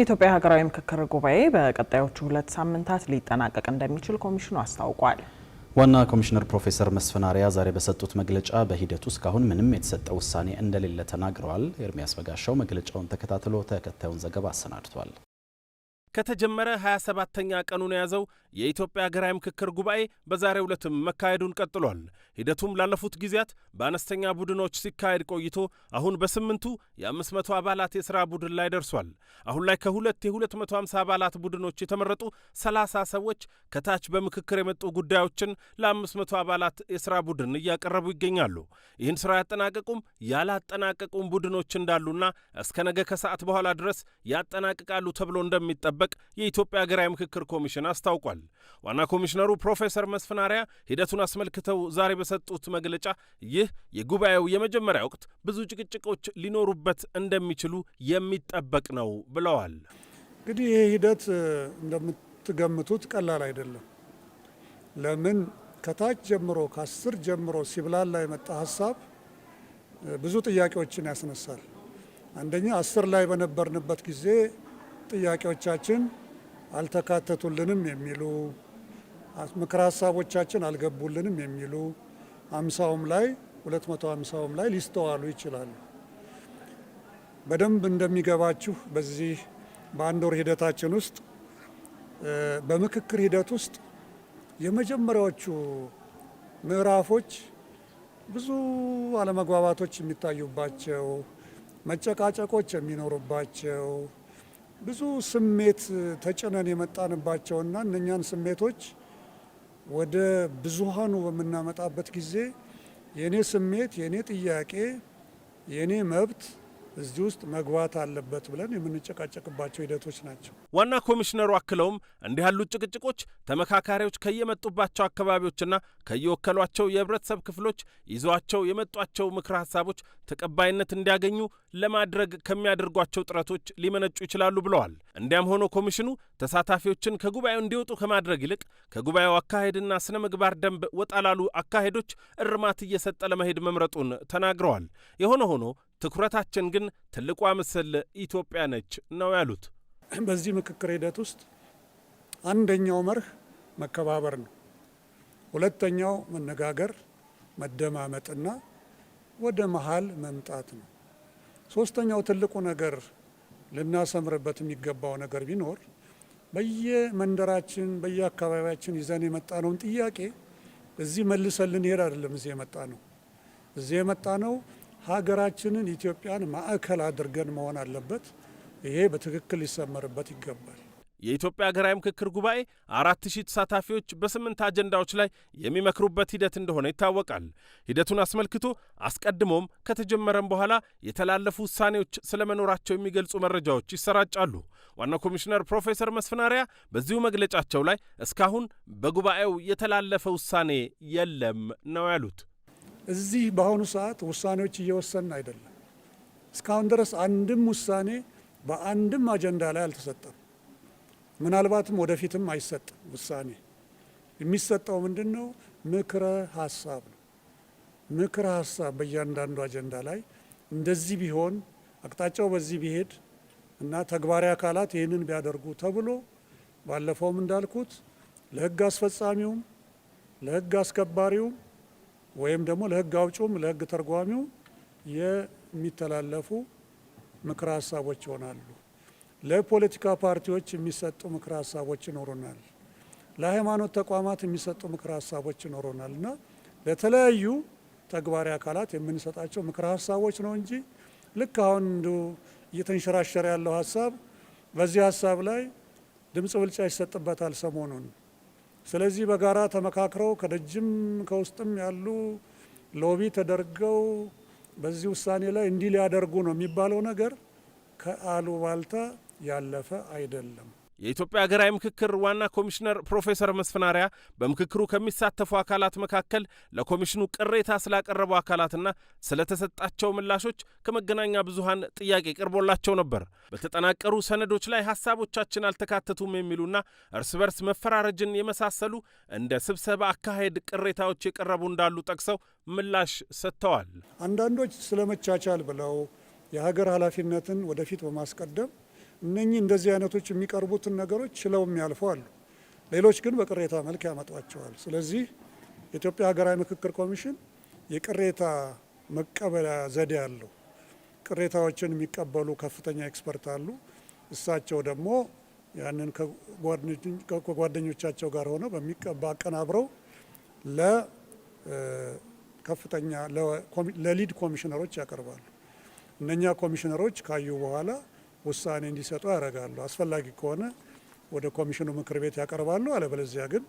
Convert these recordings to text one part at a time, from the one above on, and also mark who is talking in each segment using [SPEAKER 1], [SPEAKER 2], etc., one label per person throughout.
[SPEAKER 1] የኢትዮጵያ ሀገራዊ ምክክር ጉባኤ በቀጣዮቹ 2 ሳምንታት ሊጠናቀቅ እንደሚችል ኮሚሽኑ አስታውቋል።
[SPEAKER 2] ዋና ኮሚሽነር ፕሮፌሰር መስፍን አርአያ ዛሬ በሰጡት መግለጫ በሂደቱ እስካሁን ምንም የተሰጠ ውሳኔ እንደሌለ ተናግረዋል። ኤርሚያስ በጋሻው መግለጫውን ተከታትሎ ተከታዩን ዘገባ አሰናድቷል።
[SPEAKER 3] ከተጀመረ 27ኛ ቀኑን የያዘው የኢትዮጵያ ሀገራዊ ምክክር ጉባኤ በዛሬው ዕለትም መካሄዱን ቀጥሏል። ሂደቱም ላለፉት ጊዜያት በአነስተኛ ቡድኖች ሲካሄድ ቆይቶ አሁን በ8ቱ የ500 አባላት የሥራ ቡድን ላይ ደርሷል። አሁን ላይ ከሁለት የ250 አባላት ቡድኖች የተመረጡ 30 ሰዎች ከታች በምክክር የመጡ ጉዳዮችን ለ500 አባላት የሥራ ቡድን እያቀረቡ ይገኛሉ። ይህን ሥራ ያጠናቀቁም ያላጠናቀቁም ቡድኖች እንዳሉና እስከ ነገ ከሰዓት በኋላ ድረስ ያጠናቅቃሉ ተብሎ እንደሚጠበቅ የኢትዮጵያ ሀገራዊ ምክክር ኮሚሽን አስታውቋል። ዋና ኮሚሽነሩ ፕሮፌሰር መስፍን አርአያ ሂደቱን አስመልክተው ዛሬ በሰጡት መግለጫ ይህ የጉባኤው የመጀመሪያ ወቅት ብዙ ጭቅጭቆች ሊኖሩበት እንደሚችሉ የሚጠበቅ ነው ብለዋል።
[SPEAKER 4] እንግዲህ ይህ ሂደት እንደምትገምቱት ቀላል አይደለም። ለምን ከታች ጀምሮ ከ10 ጀምሮ ሲብላላ የመጣ ሀሳብ ብዙ ጥያቄዎችን ያስነሳል። አንደኛ 10 ላይ በነበርንበት ጊዜ ጥያቄዎቻችን አልተካተቱልንም የሚሉ ምክረ ሀሳቦቻችን አልገቡልንም የሚሉ 50ም ላይ 250ም ላይ ሊስተዋሉ ይችላሉ። በደንብ እንደሚገባችሁ በዚህ በአንድ ወር ሂደታችን ውስጥ በምክክር ሂደት ውስጥ የመጀመሪያዎቹ ምዕራፎች ብዙ አለመግባባቶች የሚታዩባቸው፣ መጨቃጨቆች የሚኖሩባቸው፣ ብዙ ስሜት ተጭነን የመጣንባቸውና እነኛን ስሜቶች ወደ ብዙሃኑ በምናመጣበት ጊዜ የኔ ስሜት፣ የኔ ጥያቄ፣ የኔ መብት እዚህ ውስጥ መግባት አለበት ብለን የምንጨቃጨቅባቸው ሂደቶች ናቸው።
[SPEAKER 3] ዋና ኮሚሽነሩ አክለውም እንዲህ ያሉት ጭቅጭቆች ተመካካሪዎች ከየመጡባቸው አካባቢዎችና ከየወከሏቸው የህብረተሰብ ክፍሎች ይዘዋቸው የመጧቸው ምክረ ሀሳቦች ተቀባይነት እንዲያገኙ ለማድረግ ከሚያደርጓቸው ጥረቶች ሊመነጩ ይችላሉ ብለዋል። እንዲያም ሆኖ ኮሚሽኑ ተሳታፊዎችን ከጉባኤው እንዲወጡ ከማድረግ ይልቅ ከጉባኤው አካሄድና ስነ ምግባር ደንብ ወጣ ላሉ አካሄዶች እርማት እየሰጠ ለመሄድ መምረጡን ተናግረዋል። የሆነ ሆኖ ትኩረታችን ግን ትልቋ ምስል ኢትዮጵያ ነች ነው ያሉት።
[SPEAKER 4] በዚህ ምክክር ሂደት ውስጥ አንደኛው መርህ መከባበር ነው። ሁለተኛው መነጋገር፣ መደማመጥና ወደ መሃል መምጣት ነው። ሶስተኛው ትልቁ ነገር ልናሰምርበት የሚገባው ነገር ቢኖር በየመንደራችን በየአካባቢያችን ይዘን የመጣነውን ጥያቄ እዚህ መልሰን ልንሄድ አይደለም። እዚህ የመጣ ነው ሀገራችንን ኢትዮጵያን ማዕከል አድርገን መሆን አለበት። ይሄ በትክክል ሊሰመርበት ይገባል።
[SPEAKER 3] የኢትዮጵያ ሀገራዊ ምክክር ጉባኤ 4000 ተሳታፊዎች በ8 አጀንዳዎች ላይ የሚመክሩበት ሂደት እንደሆነ ይታወቃል። ሂደቱን አስመልክቶ አስቀድሞም ከተጀመረም በኋላ የተላለፉ ውሳኔዎች ስለመኖራቸው የሚገልጹ መረጃዎች ይሰራጫሉ። ዋና ኮሚሽነር ፕሮፌሰር መስፍን አርአያ በዚሁ መግለጫቸው ላይ እስካሁን በጉባኤው የተላለፈ ውሳኔ የለም ነው ያሉት።
[SPEAKER 4] እዚህ በአሁኑ ሰዓት ውሳኔዎች እየወሰን አይደለም። እስካሁን ድረስ አንድም ውሳኔ በአንድም አጀንዳ ላይ አልተሰጠም። ምናልባትም ወደፊትም አይሰጥም። ውሳኔ የሚሰጠው ምንድን ነው? ምክረ ሀሳብ ነው። ምክረ ሀሳብ በእያንዳንዱ አጀንዳ ላይ እንደዚህ ቢሆን፣ አቅጣጫው በዚህ ቢሄድ እና ተግባራዊ አካላት ይህንን ቢያደርጉ ተብሎ ባለፈውም እንዳልኩት ለሕግ አስፈጻሚውም ለሕግ አስከባሪውም ወይም ደግሞ ለሕግ አውጪውም ለሕግ ተርጓሚው የሚተላለፉ ምክረ ሀሳቦች ይሆናሉ። ለፖለቲካ ፓርቲዎች የሚሰጡ ምክረ ሀሳቦች ይኖሩናል። ለሃይማኖት ተቋማት የሚሰጡ ምክረ ሀሳቦች ይኖሩናል እና ለተለያዩ ተግባራዊ አካላት የምንሰጣቸው ምክረ ሀሳቦች ነው እንጂ ልክ አሁን እንዲሁ እየተንሸራሸረ ያለው ሀሳብ በዚህ ሀሳብ ላይ ድምፅ ብልጫ ይሰጥበታል ሰሞኑን። ስለዚህ በጋራ ተመካክረው ከደጅም ከውስጥም ያሉ ሎቢ ተደርገው በዚህ ውሳኔ ላይ እንዲህ ሊያደርጉ ነው የሚባለው ነገር ከአሉባልታ ያለፈ አይደለም።
[SPEAKER 3] የኢትዮጵያ ሀገራዊ ምክክር ዋና ኮሚሽነር ፕሮፌሰር መስፍን አርአያ በምክክሩ ከሚሳተፉ አካላት መካከል ለኮሚሽኑ ቅሬታ ስላቀረቡ አካላትና ስለተሰጣቸው ምላሾች ከመገናኛ ብዙሃን ጥያቄ ቀርቦላቸው ነበር። በተጠናቀሩ ሰነዶች ላይ ሀሳቦቻችን አልተካተቱም የሚሉና እርስ በርስ መፈራረጅን የመሳሰሉ እንደ ስብሰባ አካሄድ ቅሬታዎች የቀረቡ እንዳሉ ጠቅሰው ምላሽ ሰጥተዋል።
[SPEAKER 4] አንዳንዶች ስለመቻቻል ብለው የሀገር ኃላፊነትን ወደፊት በማስቀደም እነኚህ እንደዚህ አይነቶች የሚቀርቡትን ነገሮች ችለው የሚያልፉ አሉ። ሌሎች ግን በቅሬታ መልክ ያመጧቸዋል። ስለዚህ የኢትዮጵያ ሀገራዊ ምክክር ኮሚሽን የቅሬታ መቀበያ ዘዴ አለው። ቅሬታዎችን የሚቀበሉ ከፍተኛ ኤክስፐርት አሉ። እሳቸው ደግሞ ያንን ከጓደኞቻቸው ጋር ሆነው በሚቀባ አቀናብረው ለከፍተኛ ለሊድ ኮሚሽነሮች ያቀርባሉ። እነኛ ኮሚሽነሮች ካዩ በኋላ ውሳኔ እንዲሰጡ ያደርጋሉ። አስፈላጊ ከሆነ ወደ ኮሚሽኑ ምክር ቤት ያቀርባሉ። አለበለዚያ ግን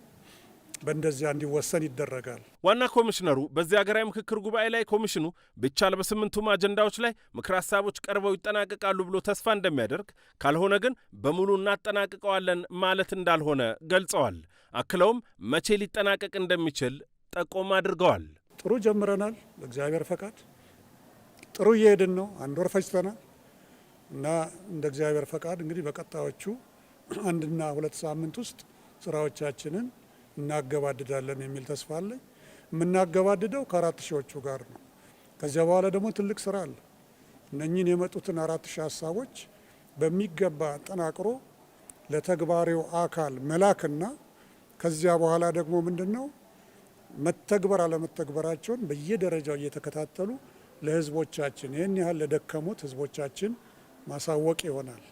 [SPEAKER 4] በእንደዚያ እንዲወሰን ይደረጋል።
[SPEAKER 3] ዋና ኮሚሽነሩ በዚህ ሀገራዊ ምክክር ጉባኤ ላይ ኮሚሽኑ ቢቻል በ8ቱም አጀንዳዎች ላይ ምክር ሀሳቦች ቀርበው ይጠናቀቃሉ ብሎ ተስፋ እንደሚያደርግ፣ ካልሆነ ግን በሙሉ እናጠናቅቀዋለን ማለት እንዳልሆነ ገልጸዋል። አክለውም መቼ ሊጠናቀቅ እንደሚችል ጠቆም አድርገዋል።
[SPEAKER 4] ጥሩ ጀምረናል። በእግዚአብሔር ፈቃድ ጥሩ እየሄድን ነው። 1 ወር ፈጅተናል እና እንደ እግዚአብሔር ፈቃድ እንግዲህ በቀጣዮቹ 1 እና 2 ሳምንት ውስጥ ስራዎቻችንን እናገባድዳለን የሚል ተስፋ አለኝ። የምናገባድደው ከ4 ሺዎቹ ጋር ነው። ከዚያ በኋላ ደግሞ ትልቅ ስራ አለ። እነኚህን የመጡትን 4 ሺህ ሀሳቦች በሚገባ አጠናቅሮ ለተግባሪው አካል መላክና ከዚያ በኋላ ደግሞ ምንድነው መተግበር አለመተግበራቸውን በየደረጃው እየተከታተሉ ለህዝቦቻችን ይህን ያህል ለደከሙት ህዝቦቻችን ማሳወቅ ይሆናል።